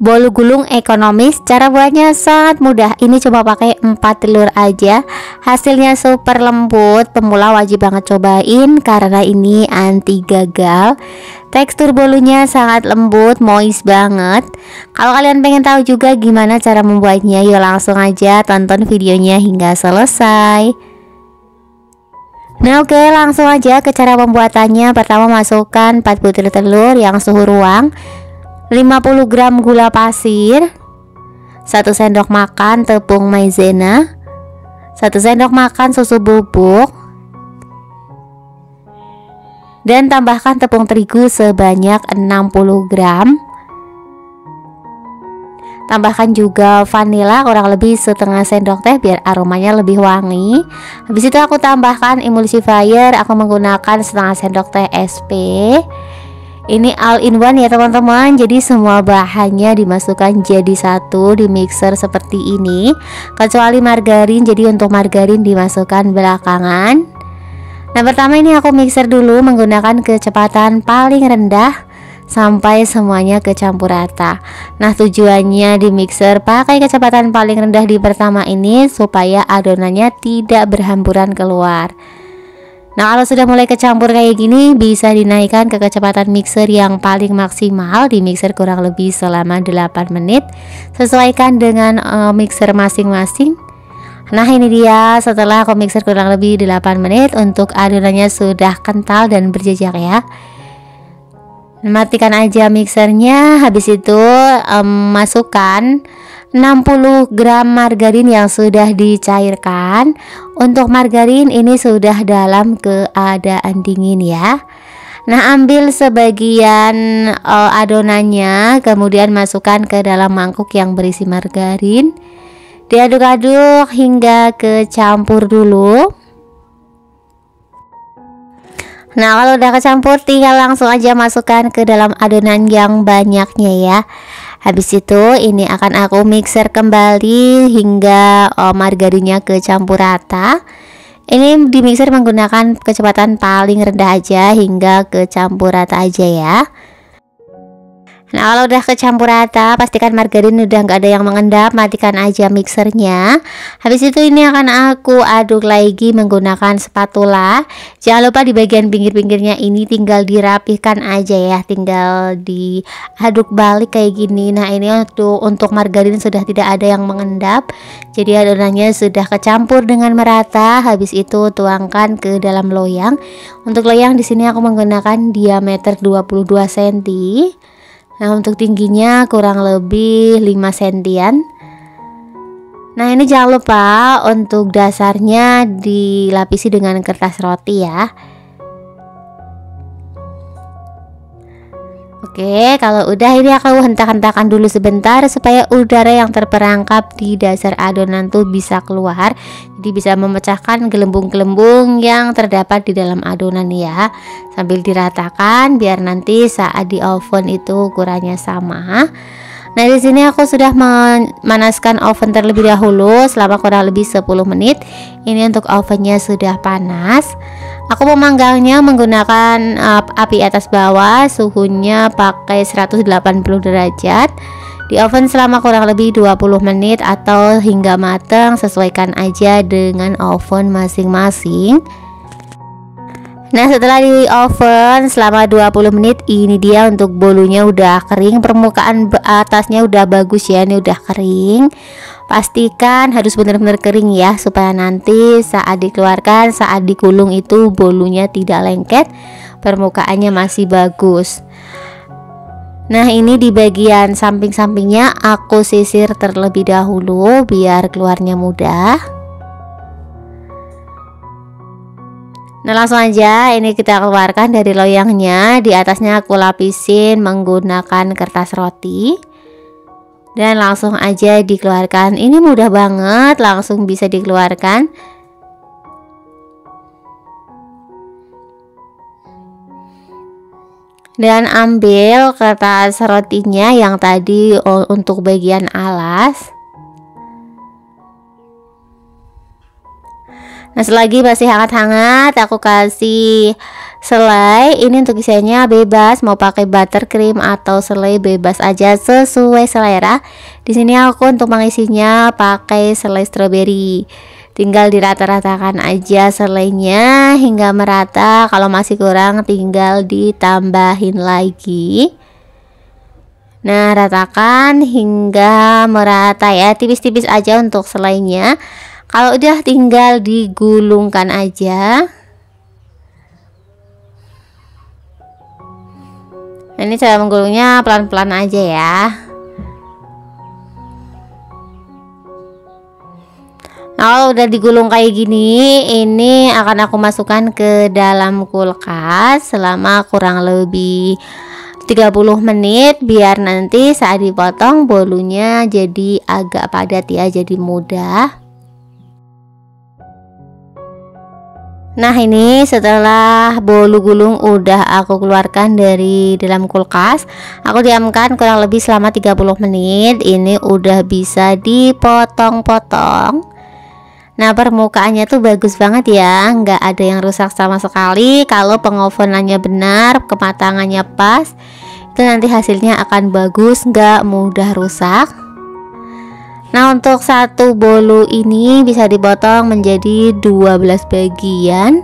Bolu gulung ekonomis, cara buatnya sangat mudah. Ini cuma pakai 4 telur aja. Hasilnya super lembut. Pemula wajib banget cobain karena ini anti gagal. Tekstur bolunya sangat lembut, moist banget. Kalau kalian pengen tahu juga gimana cara membuatnya, yuk langsung aja tonton videonya hingga selesai. Nah oke, langsung aja ke cara pembuatannya. Pertama masukkan 4 butir telur yang suhu ruang, 50 gram gula pasir, 1 sendok makan tepung maizena, 1 sendok makan susu bubuk, dan tambahkan tepung terigu sebanyak 60 gram. Tambahkan juga vanila kurang lebih setengah sendok teh biar aromanya lebih wangi. Habis itu aku tambahkan emulsifier, aku menggunakan setengah sendok teh SP. Ini all in one ya teman-teman, jadi semua bahannya dimasukkan jadi satu di mixer seperti ini, kecuali margarin. Jadi untuk margarin dimasukkan belakangan. Nah pertama ini aku mixer dulu menggunakan kecepatan paling rendah sampai semuanya kecampur rata. Nah tujuannya di mixer pakai kecepatan paling rendah di pertama ini supaya adonannya tidak berhamburan keluar. Nah kalau sudah mulai kecampur kayak gini, bisa dinaikkan ke kecepatan mixer yang paling maksimal. Di mixer kurang lebih selama 8 menit. Sesuaikan dengan mixer masing-masing. Nah ini dia setelah aku mixer kurang lebih 8 menit. Untuk adonannya sudah kental dan berjejak ya. Matikan aja mixernya. Habis itu masukkan 60 gram margarin yang sudah dicairkan. Untuk margarin ini sudah dalam keadaan dingin ya. Nah ambil sebagian adonannya, kemudian masukkan ke dalam mangkuk yang berisi margarin. Diaduk-aduk hingga kecampur dulu. Nah kalau udah kecampur, tinggal langsung aja masukkan ke dalam adonan yang banyaknya ya. Habis itu ini akan aku mixer kembali hingga margarinnya kecampur rata. Ini di mixer menggunakan kecepatan paling rendah aja hingga kecampur rata aja ya. Nah kalau udah kecampur rata, pastikan margarin udah nggak ada yang mengendap, matikan aja mixernya. Habis itu ini akan aku aduk lagi menggunakan spatula. Jangan lupa di bagian pinggir-pinggirnya ini tinggal dirapihkan aja ya, tinggal diaduk balik kayak gini. Nah ini untuk margarin sudah tidak ada yang mengendap, jadi adonannya sudah kecampur dengan merata. Habis itu tuangkan ke dalam loyang. Untuk loyang di sini aku menggunakan diameter 22 cm. Nah untuk tingginya kurang lebih 5 sentian. Nah ini jangan lupa untuk dasarnya dilapisi dengan kertas roti ya. Oke, kalau udah ini aku hentak-hentakan dulu sebentar supaya udara yang terperangkap di dasar adonan tuh bisa keluar. Jadi bisa memecahkan gelembung-gelembung yang terdapat di dalam adonan ya. Sambil diratakan biar nanti saat di oven itu ukurannya sama. Nah di sini aku sudah memanaskan oven terlebih dahulu selama kurang lebih 10 menit. Ini untuk ovennya sudah panas. Aku memanggangnya menggunakan api atas bawah, suhunya pakai 180 derajat. Di oven selama kurang lebih 20 menit atau hingga matang, sesuaikan aja dengan oven masing-masing. Nah setelah di oven selama 20 menit, ini dia untuk bolunya udah kering, permukaan atasnya udah bagus ya, ini udah kering. Pastikan harus benar-benar kering ya, supaya nanti saat dikeluarkan, saat digulung itu bolunya tidak lengket, permukaannya masih bagus. Nah ini di bagian samping-sampingnya aku sisir terlebih dahulu biar keluarnya mudah. Nah langsung aja ini kita keluarkan dari loyangnya. Di atasnya aku lapisin menggunakan kertas roti dan langsung aja dikeluarkan. Ini mudah banget, langsung bisa dikeluarkan. Dan ambil kertas rotinya yang tadi untuk bagian alas. Nah selagi masih hangat-hangat, aku kasih Selai ini untuk isiannya bebas, mau pakai buttercream atau selai bebas aja sesuai selera. Di sini aku untuk mengisinya pakai selai strawberry. Tinggal dirata-ratakan aja selainya hingga merata. Kalau masih kurang tinggal ditambahin lagi. Nah, ratakan hingga merata ya, tipis-tipis aja untuk selainya. Kalau udah tinggal digulungkan aja. Ini cara menggulungnya pelan-pelan aja ya. Nah, kalau udah digulung kayak gini, ini akan aku masukkan ke dalam kulkas selama kurang lebih 30 menit biar nanti saat dipotong bolunya jadi agak padat ya, jadi mudah. Nah, ini setelah bolu gulung udah aku keluarkan dari dalam kulkas. Aku diamkan kurang lebih selama 30 menit. Ini udah bisa dipotong-potong. Nah, permukaannya tuh bagus banget ya, nggak ada yang rusak sama sekali. Kalau pengovenannya benar, kematangannya pas, itu nanti hasilnya akan bagus, nggak mudah rusak. Nah, untuk satu bolu ini bisa dipotong menjadi 12 bagian,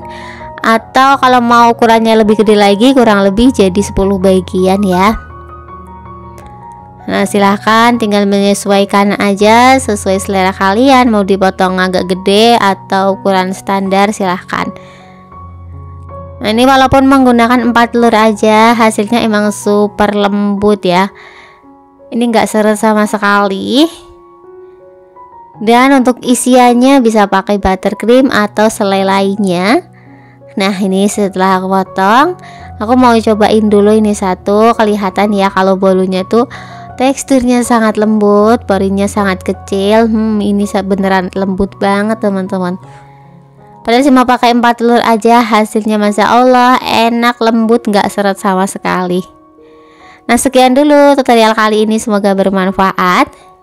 atau kalau mau ukurannya lebih gede lagi kurang lebih jadi 10 bagian ya. Nah, silahkan tinggal menyesuaikan aja sesuai selera kalian, mau dipotong agak gede atau ukuran standar silahkan. Nah, ini walaupun menggunakan 4 telur aja hasilnya emang super lembut ya, ini enggak seret sama sekali. Dan untuk isiannya bisa pakai buttercream atau selai lainnya. Nah, ini setelah aku potong, aku mau cobain dulu ini satu. Kelihatan ya kalau bolunya tuh teksturnya sangat lembut, porinya sangat kecil. Ini beneran lembut banget teman-teman. Padahal cuma pakai 4 telur aja hasilnya Masya Allah enak, lembut, nggak seret sama sekali. Nah, sekian dulu tutorial kali ini, semoga bermanfaat.